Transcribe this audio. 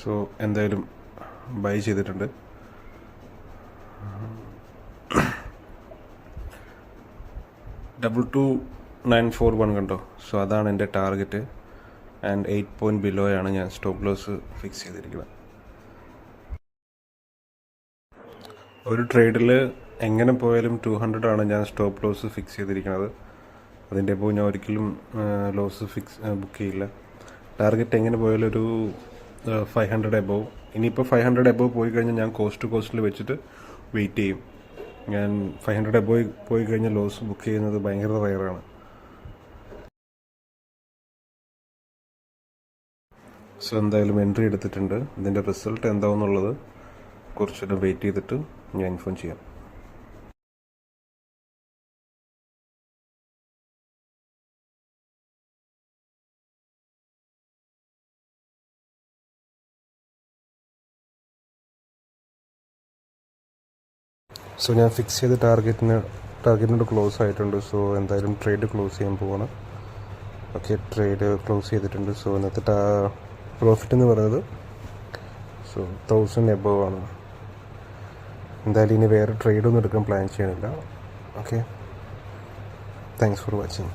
So എന്തായാലും by ചെയ്തിട്ടുണ്ട്. $22,941 കണ്ടോ? സോ അതാണ് എൻ്റെ ടാർഗറ്റ്. ആൻഡ് 8 പോയിൻറ്റ് ബിലോ ആണ് ഞാൻ സ്റ്റോപ്പ് ലോസ് ഫിക്സ് ചെയ്തിരിക്കുന്നത്. ഒരു ട്രേഡിൽ എങ്ങനെ പോയാലും 200 ആണ് ഞാൻ സ്റ്റോപ്പ് ലോസ് ഫിക്സ് ചെയ്തിരിക്കുന്നത്. അതിൻ്റെ ഇപ്പോൾ ഞാൻ ഒരിക്കലും ലോസ് ബുക്ക് ചെയ്യില്ല. ടാർഗറ്റ് എങ്ങനെ പോയാലും ഒരു 500 എബോവ്. ഇനിയിപ്പോൾ 500 എബോവ് പോയി കഴിഞ്ഞാൽ ഞാൻ കോസ്റ്റിൽ വെച്ചിട്ട് വെയിറ്റ് ചെയ്യും. ഞാൻ 500 എബോവ് പോയി കഴിഞ്ഞാൽ ലോസ് ബുക്ക് ചെയ്യുന്നത് ഭയങ്കര റയറാണ്. സോ എന്തായാലും എൻട്രി എടുത്തിട്ടുണ്ട്. ഇതിൻ്റെ റിസൾട്ട് എന്താണെന്നുള്ളത് കുറച്ചുകൂടെ വെയിറ്റ് ചെയ്തിട്ട് ഞാൻ ഇൻഫോം ചെയ്യാം. സോ ഞാൻ ഫിക്സ് ചെയ്ത ടാർഗറ്റിനോട് ക്ലോസ് ആയിട്ടുണ്ട്. സോ എന്തായാലും ട്രേഡ് ക്ലോസ് ചെയ്യാൻ പോവാണ്. ഓക്കെ, ട്രേഡ് ക്ലോസ് ചെയ്തിട്ടുണ്ട്. സോ ഇന്നത്തെ പ്രോഫിറ്റ് എന്ന് പറയുന്നത് 1000 എബോവ് ആണ്. എന്തായാലും ഇനി വേറെ ട്രേഡൊന്നും എടുക്കാൻ പ്ലാൻ ചെയ്യണില്ല. Okay, thanks for watching.